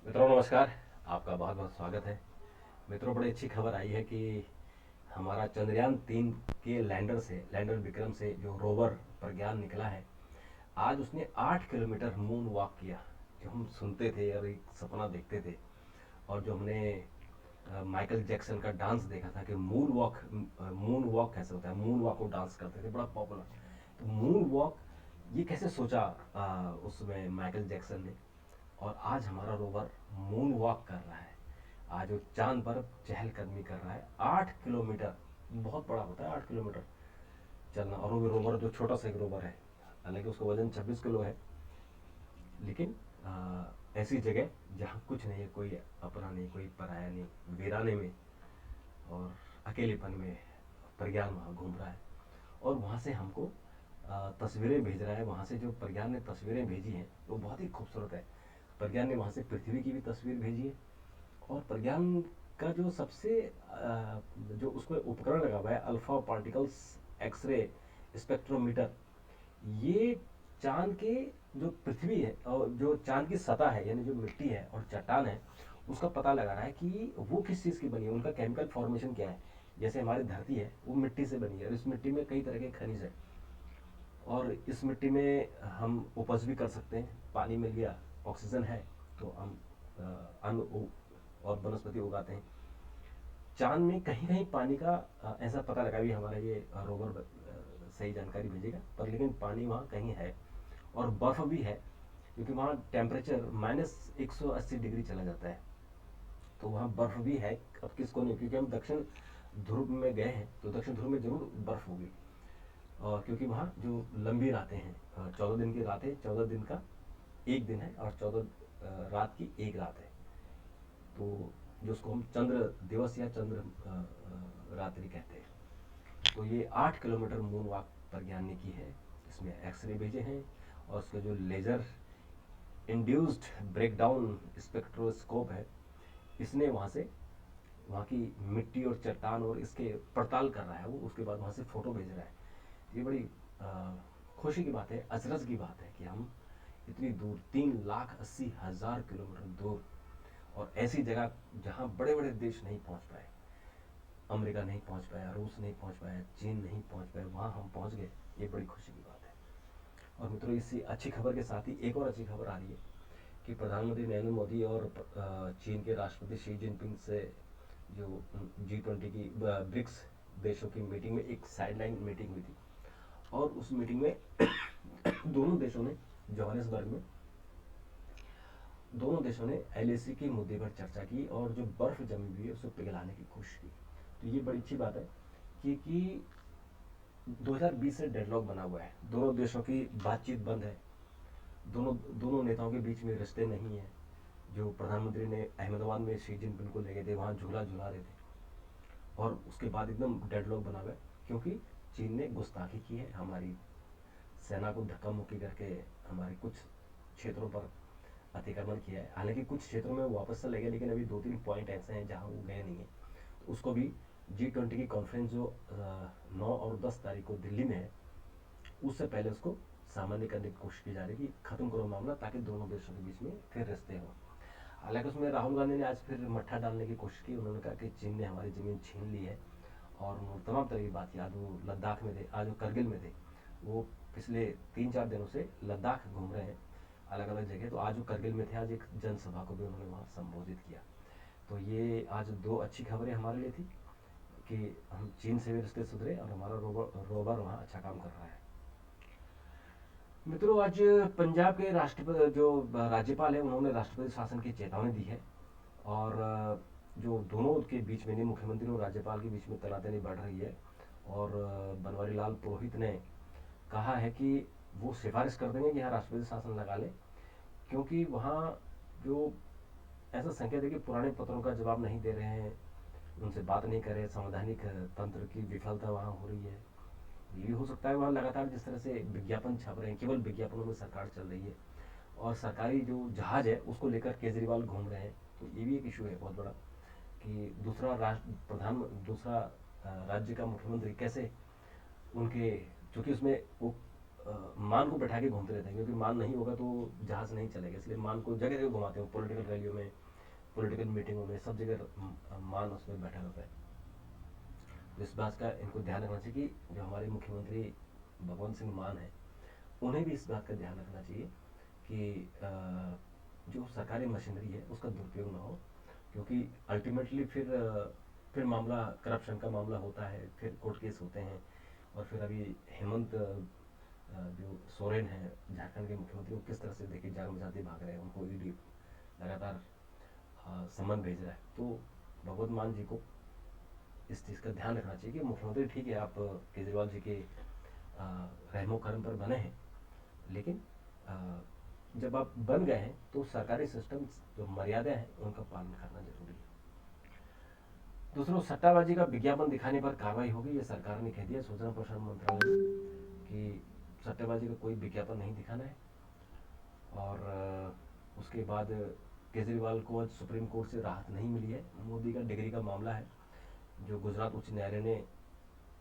मित्रों नमस्कार। आपका बहुत बहुत स्वागत है। मित्रों, बड़ी अच्छी खबर आई है कि हमारा चंद्रयान 3 के लैंडर विक्रम से जो रोवर प्रज्ञान निकला है, आज उसने 8 किलोमीटर मून वॉक किया। जो हम सुनते थे और एक सपना देखते थे, और जो हमने माइकल जैक्सन का डांस देखा था कि मून वॉक कैसे होता है, मून वॉक को डांस करते थे, बड़ा पॉपुलर। तो मून वॉक ये कैसे सोचा उसमें माइकल जैक्सन ने। और आज हमारा रोवर मून वॉक कर रहा है। आज वो चांद पर चहलकदमी कर रहा है। 8 किलोमीटर बहुत बड़ा होता है, 8 किलोमीटर चलना। और वो रोवर जो छोटा सा एक रोवर है, हालांकि उसका वजन 26 किलो है, लेकिन ऐसी जगह जहाँ कुछ नहीं है, कोई अपना नहीं, कोई पराया नहीं, वीराने में और अकेलेपन में प्रज्ञान वहाँ घूम रहा है। और वहाँ से हमको तस्वीरें भेज रहा है। वहाँ से जो प्रज्ञान ने तस्वीरें भेजी हैं वो बहुत ही खूबसूरत है। प्रज्ञान ने वहाँ से पृथ्वी की भी तस्वीर भेजी है। और प्रज्ञान का जो सबसे जो उसमें उपकरण लगा हुआ है, अल्फा पार्टिकल्स एक्सरे स्पेक्ट्रोमीटर, ये चांद के जो पृथ्वी है और जो चांद की सतह है, यानी जो मिट्टी है और चट्टान है, उसका पता लगा रहा है कि वो किस चीज़ की बनी है, उनका केमिकल फॉर्मेशन क्या है। जैसे हमारी धरती है वो मिट्टी से बनी है, और इस मिट्टी में कई तरह के खनिज है। और इस मिट्टी में हम उपज भी कर सकते हैं। पानी मिल गया, ऑक्सीजन है, तो हम अन्न और वनस्पति उगाते हैं। चांद में कहीं कहीं पानी का ऐसा पता लगा भी हमारा ये रोवर सही जानकारी भेजेगा, पर लेकिन पानी वहाँ कहीं है। और बर्फ़ भी है, क्योंकि वहाँ टेम्परेचर -180 डिग्री चला जाता है। तो वहाँ बर्फ़ भी है। अब किसको नहीं, क्योंकि हम दक्षिण ध्रुव में गए हैं, तो दक्षिण ध्रुव में ज़रूर बर्फ़ होगी। और क्योंकि वहाँ जो लंबी रातें हैं, 14 दिन की रातें, 14 दिन का एक दिन है, और 14 रात की एक रात है। तो जो उसको हम चंद्र दिवस या चंद्र रात्रि कहते हैं। तो ये 8 किलोमीटर मून वॉक प्रज्ञान ने की है। इसमें एक्सरे भेजे हैं, और उसके जो लेज़र इंड्यूस्ड ब्रेकडाउन स्पेक्ट्रोस्कोप है, इसने वहाँ से वहाँ की मिट्टी और चट्टान और इसके पड़ताल कर रहा है। वो उसके बाद वहाँ से फ़ोटो भेज रहा है। ये बड़ी खुशी की बात है, अचरज की बात है कि हम इतनी दूर, 3,80,000 किलोमीटर दूर, और ऐसी जगह जहाँ बड़े बड़े देश नहीं पहुँच पाए, अमेरिका नहीं पहुँच पाया, रूस नहीं पहुँच पाया, चीन नहीं पहुँच पाया, वहाँ हम पहुँच गए। ये बड़ी खुशी की बात है। और मित्रों, इसी अच्छी खबर के साथ ही एक और अच्छी खबर आ रही है कि प्रधानमंत्री नरेंद्र मोदी और चीन के राष्ट्रपति शी जिनपिंग से जो G20 की ब्रिक्स देशों की मीटिंग में एक साइडलाइन मीटिंग हुई थी। और उस मीटिंग में दोनों देशों ने जोहानिसबर्ग में दोनों देशों ने LAC के मुद्दे पर चर्चा की, और जो बर्फ जमी हुई है उसे पिघलाने की कोशिश की। तो ये बड़ी अच्छी बात है कि 2020 से डेडलॉक बना हुआ है, दोनों देशों की बातचीत बंद है, दोनों दोनों नेताओं के बीच में रिश्ते नहीं है। जो प्रधानमंत्री ने अहमदाबाद में शी जिनपिंग को ले गए थे, वहाँ झूला झूला रहे थे, और उसके बाद एकदम डेडलॉक बना हुआ है, क्योंकि चीन ने गुस्ताखी की है, हमारी सेना को धक्का मुक्की करके हमारे कुछ क्षेत्रों पर अतिक्रमण किया है। हालांकि कुछ क्षेत्रों में वो वापस चले गए, लेकिन अभी 2-3 पॉइंट ऐसे हैं जहाँ वो गए नहीं हैं। तो उसको भी G20 की कॉन्फ्रेंस जो 9 और 10 तारीख को दिल्ली में है, उससे पहले उसको सामान्य करने की कोशिश की जा रही है कि खत्म करो मामला, ताकि दोनों देशों के बीच में फिर रिश्ते हों। हालांकि उसमें राहुल गांधी ने आज फिर मट्ठा डालने की कोशिश की। उन्होंने कहा कि चीन ने हमारी ज़मीन छीन ली है, और उन्होंने तमाम तरह की बात याद, वो लद्दाख में थे, आज वो करगिल में थे। वो पिछले 3-4 दिनों से लद्दाख घूम रहे हैं, अलग अलग जगह। तो आज वो करगिल में थे, आज एक जनसभा को भी उन्होंने वहाँ संबोधित किया। तो ये आज दो अच्छी खबरें हमारे लिए थी कि हम चीन से भी रिश्ते सुधरे, और हमारा रोवर वहाँ अच्छा काम कर रहा है। मित्रों, आज पंजाब के राष्ट्रपति जो राज्यपाल है, उन्होंने राष्ट्रपति शासन की चेतावनी दी है। और जो दोनों के बीच में, मुख्यमंत्री और राज्यपाल के बीच में तनातनी बढ़ रही है। और बनवारी लाल पुरोहित ने कहा है कि वो सिफारिश कर देंगे कि यहाँ राष्ट्रपति शासन लगा लें, क्योंकि वहाँ जो ऐसा संकेत है कि पुराने पत्रों का जवाब नहीं दे रहे हैं, उनसे बात नहीं कर रहे, संवैधानिक तंत्र की विफलता वहाँ हो रही है। ये भी हो सकता है वहाँ लगातार जिस तरह से विज्ञापन छप रहे हैं, केवल विज्ञापनों में सरकार चल रही है, और सरकारी जो जहाज है उसको लेकर केजरीवाल घूम रहे हैं। तो ये भी एक इशू है बहुत बड़ा कि दूसरा राज्य का मुख्यमंत्री कैसे उनके, चूँकि उसमें वो मान को बैठा के घूमते रहते हैं, क्योंकि मान नहीं होगा तो जहाज नहीं चलेगा, इसलिए मान को जगह जगह घुमाते हैं, पॉलिटिकल रैलियों में, पॉलिटिकल मीटिंगों में, सब जगह मान उसमें बैठा रहता है। तो इस बात का इनको ध्यान रखना चाहिए कि जो हमारे मुख्यमंत्री भगवंत सिंह मान है, उन्हें भी इस बात का ध्यान रखना चाहिए कि जो सरकारी मशीनरी है उसका दुरुपयोग ना हो, क्योंकि अल्टीमेटली फिर मामला करप्शन का मामला होता है, फिर कोर्ट केस होते हैं। और फिर अभी हेमंत जो सोरेन है झारखंड के मुख्यमंत्री, वो किस तरह से देखिए जान बचाते भाग रहे हैं, उनको ईडी लगातार सम्मन भेज रहा है। तो भगवत मान जी को इस चीज़ का ध्यान रखना चाहिए कि मुख्यमंत्री ठीक है, आप केजरीवाल जी के रहमो करम पर बने हैं, लेकिन जब आप बन गए हैं तो सरकारी सिस्टम जो मर्यादा है उनका पालन करना जरूरी है। दूसरों, सट्टाबाजी का विज्ञापन दिखाने पर कार्रवाई होगी, ये सरकार ने कह दिया, सूचना प्रसारण मंत्रालय ने, कि सट्टेबाजी का कोई विज्ञापन नहीं दिखाना है। और उसके बाद केजरीवाल को आज सुप्रीम कोर्ट से राहत नहीं मिली है। मोदी का डिग्री का मामला है, जो गुजरात उच्च न्यायालय ने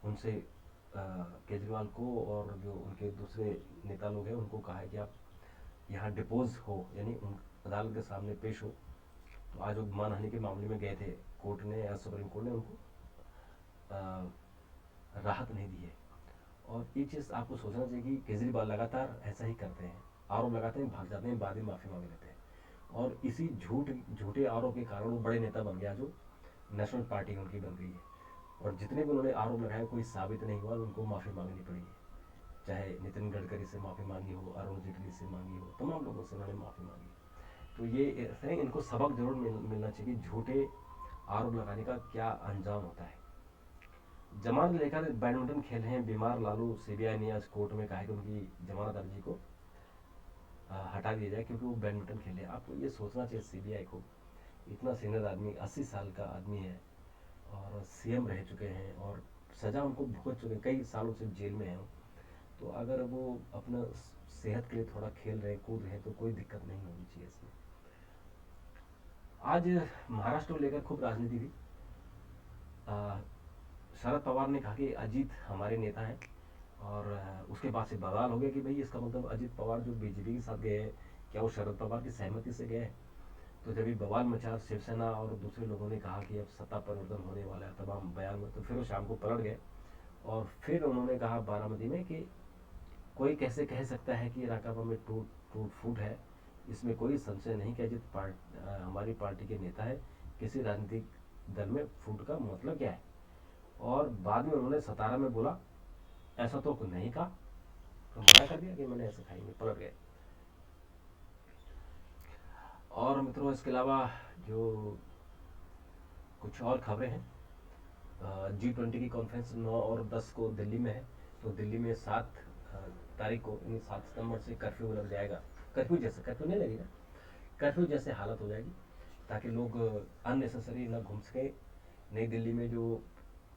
उनसे केजरीवाल को और जो उनके दूसरे नेता लोग हैं उनको कहा है कि आप यहाँ डिपोज हो, यानी उन अदालत के सामने पेश हो। तो आज वो मानहानि के मामले में गए थे कोर्ट ने या सुप्रीम कोर्ट ने उनको राहत नहीं दी है। और एक चीज़ आपको सोचना चाहिए कि केजरीवाल लगातार ऐसा ही करते हैं, आरोप लगाते हैं, भाग जाते हैं, बाद में माफ़ी मांग लेते हैं। और इसी झूठे आरोप के कारण वो बड़े नेता बन गया, जो नेशनल पार्टी उनकी बन गई है। और जितने भी उन्होंने आरोप लगाए कोई साबित नहीं हुआ, उनको माफ़ी मांगनी पड़ी है। चाहे नितिन गडकरी से माफ़ी मांगी हो, अरुण जेटली से मांगी हो, तमाम लोगों से उन्होंने माफ़ी मांगी। तो ये ऐसे इनको सबक जरूर मिलना चाहिए कि झूठे आरोप लगाने का क्या अंजाम होता है। जमानत लेकर बैडमिंटन खेल रहे हैं बीमार लालू, सीबीआई ने आज कोर्ट में कहा कि उनकी जमानत अर्जी को हटा दिया जाए, क्योंकि वो बैडमिंटन खेले। आपको ये सोचना चाहिए सीबीआई को, इतना सीनियर आदमी, 80 साल का आदमी है और सीएम रह चुके हैं और सजा उनको भुगत चुके हैं, कई सालों से जेल में हैं। तो अगर वो अपना सेहत के लिए थोड़ा खेल रहे कूद रहे तो कोई दिक्कत नहीं होनी चाहिए इसमें। आज महाराष्ट्र को लेकर खूब राजनीति हुई। शरद पवार ने कहा कि अजीत हमारे नेता हैं, और उसके बाद से बवाल हो गया कि भाई इसका मतलब अजीत पवार जो बीजेपी के साथ गए हैं, क्या वो शरद पवार की सहमति से गए हैं। तो जब ये बवाल मचा, शिवसेना और दूसरे लोगों ने कहा कि अब सत्ता परिवर्तन होने वाला है तमाम बयान में, तो फिर वो शाम को पलट गए और फिर उन्होंने कहा बारामती में कि कोई कैसे कह सकता है कि राकापा में टूट फूट है। इसमें कोई संशय नहीं कि अजित हमारी पार्टी के नेता है, किसी राजनीतिक दल में फूट का मतलब क्या है। और बाद में उन्होंने सतारा में बोला ऐसा तो कुछ नहीं कहा, तो मना कर दिया कि मैंने ऐसे खाई नहीं, पलट गए। और मित्रों, इसके अलावा जो कुछ और खबरें हैं, G20 की कॉन्फ्रेंस 9 और 10 को दिल्ली में है। तो दिल्ली में 7 तारीख को, यानी 7 सितंबर से कर्फ्यू लग जाएगा। कर्फ्यू जैसे, कर्फ्यू नहीं लगेगा, कर्फ्यू जैसे हालत हो जाएगी, ताकि लोग अननेसेसरी ना घूम सके। नई दिल्ली में जो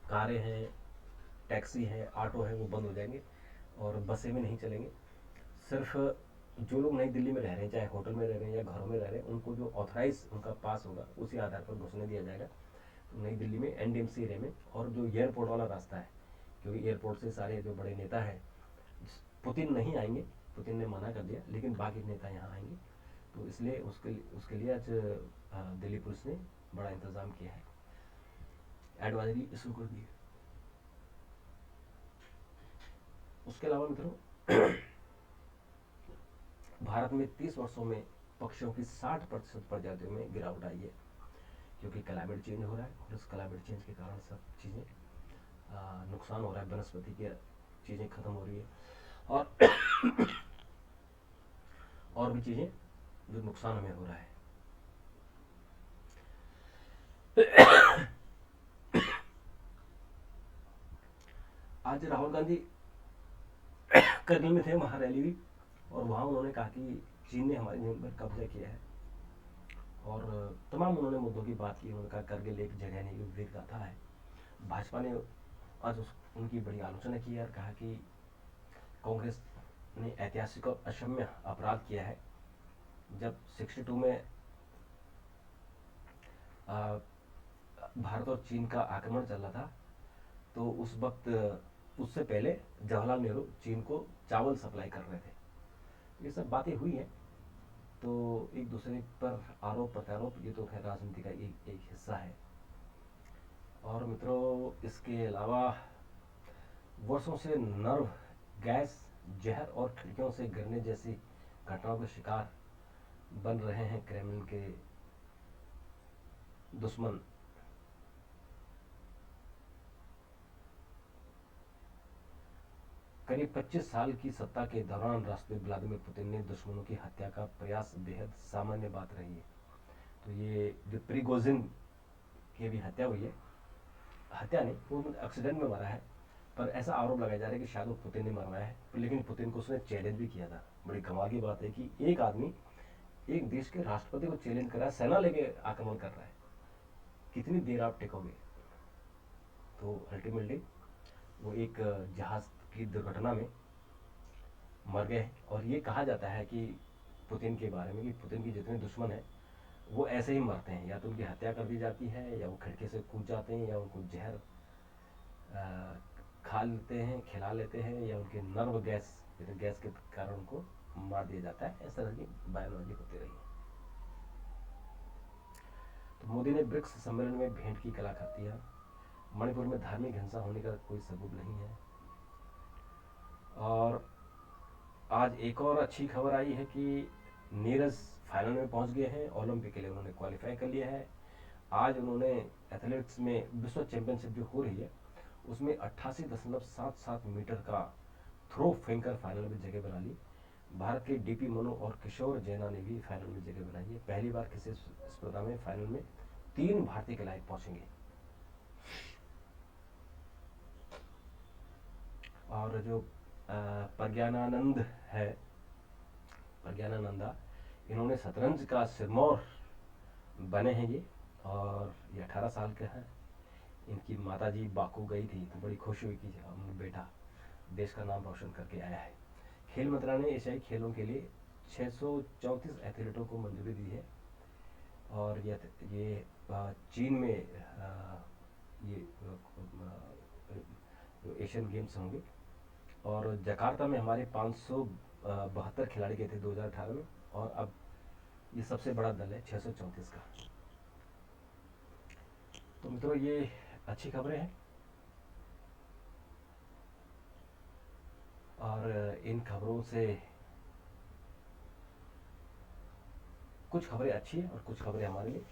कारें हैं, टैक्सी है, ऑटो है, वो बंद हो जाएंगे और बसें भी नहीं चलेंगे। सिर्फ जो लोग नई दिल्ली में रह रहे हैं, चाहे होटल में रह रहे हैं या घरों में रह रहे हैं, उनको जो ऑथराइज उनका पास होगा उसी आधार पर घुसने दिया जाएगा। तो नई दिल्ली में एनडीएमसी एरिया में, और जो एयरपोर्ट वाला रास्ता है, क्योंकि एयरपोर्ट से सारे जो बड़े नेता हैं, पुतिन नहीं आएंगे, पुतिन ने मना कर दिया, लेकिन बाकी नेता यहाँ आएंगे। तो इसलिए उसके लिए आज दिल्ली पुलिस ने बड़ा इंतजाम किया है, एडवाइजरी इशू कर दी है। उसके अलावा मित्रों, भारत में 30 वर्षों में पक्षियों की 60% प्रजातियों में गिरावट आई है, क्योंकि क्लाइमेट चेंज हो रहा है और इस क्लाइमेट चेंज के कारण सब चीज़ें नुकसान हो रहा है, वनस्पति की चीज़ें खत्म हो रही है और भी चीज़ें जो नुकसान हमें हो रहा है। आज राहुल गांधी करगिल में थे, वहाँ रैली हुई और वहाँ उन्होंने कहा कि चीन ने हमारी जमीन पर कब्जा किया है और तमाम उन्होंने मुद्दों की बात की। उन्होंने कहा करगिल एक जगह नहीं, वीर गाथा है। भाजपा ने आज उनकी बड़ी आलोचना की और कहा कि कांग्रेस ने ऐतिहासिक और अक्षम्य अपराध किया है। जब 62 में भारत और चीन का आक्रमण चल रहा था, तो उस वक्त, उससे पहले जवाहरलाल नेहरू चीन को चावल सप्लाई कर रहे थे। ये सब बातें हुई हैं, तो एक दूसरे पर आरोप प्रत्यारोप, ये तो खैर राजनीति का एक हिस्सा है। और मित्रों, इसके अलावा वर्षों से नर्व गैस, जहर और खिड़कियों से गिरने जैसी घटनाओं के शिकार बन रहे हैं क्रेमलिन के दुश्मन। करीब 25 साल की सत्ता के दौरान राष्ट्रपति व्लादिमीर पुतिन ने दुश्मनों की हत्या का प्रयास बेहद सामान्य बात रही है। तो ये जो प्रिगोजिन की भी हत्या हुई है, हत्या नहीं, वो एक्सीडेंट में मरा है, पर ऐसा आरोप लगाया जा रहा है कि शायद वो पुतिन ने मरवाया है। लेकिन पुतिन को उसने चैलेंज भी किया था। बड़ी कमाल की बात है कि एक आदमी एक देश के राष्ट्रपति को चैलेंज कर रहा है, सेना लेके आक्रमण कर रहा है, कितनी देर आप टिकोगे। तो अल्टीमेटली वो एक जहाज की दुर्घटना में मर गए। और ये कहा जाता है कि पुतिन के बारे में कि पुतिन के जितने दुश्मन हैं वो ऐसे ही मरते हैं, या तो उनकी हत्या कर दी जाती है, या वो खिड़की से कूद जाते हैं, या उनको जहर खा लेते हैं, खिला लेते हैं, या उनके नर्व गैस गैस के कारण उनको मार दिया जाता है। इस तरह की बायोलॉजी होती रही है। तो मोदी ने ब्रिक्स सम्मेलन में भेंट की कलाकृतियाँ। मणिपुर में धार्मिक हिंसा होने का कोई सबूत नहीं है। और आज एक और अच्छी खबर आई है कि नीरज फाइनल में पहुंच गए हैं। ओलंपिक के लिए उन्होंने क्वालिफाई कर लिया है। आज उन्होंने एथलेटिक्स में विश्व चैंपियनशिप जो हो रही है उसमें 88.77 मीटर का थ्रो फेंकर फाइनल में जगह बना ली। भारत के डीपी मनु और किशोर जैना ने भी फाइनल में जगह बनाई है। पहली बार किसी स्पर्धा में फाइनल में 3 भारतीय खिलाड़ी पहुंचेंगे। और जो प्रज्ञानानंद है, प्रज्ञानानंदा, इन्होंने शतरंज का सिरमौर बने हैं ये। और ये 18 साल के हैं। इनकी माताजी बाकू गई थी तो बड़ी खुश हुई कि हम बेटा देश का नाम रोशन करके आया है। खेल मंत्रालय ने एशियाई खेलों के लिए 634 एथलीटों को मंजूरी दी है। और ये चीन में ये एशियन गेम्स होंगे। और जकार्ता में हमारे 572 खिलाड़ी गए थे 2018 में, और अब ये सबसे बड़ा दल है 634 का। तो मित्रों, ये अच्छी खबरें हैं। और इन खबरों से कुछ खबरें अच्छी हैं और कुछ खबरें हमारे लिए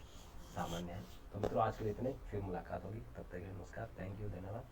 सामान्य हैं। तो मित्रों, आज के लिए इतने, फिर मुलाकात होगी। तब तक के लिए नमस्कार, थैंक यू, धन्यवाद।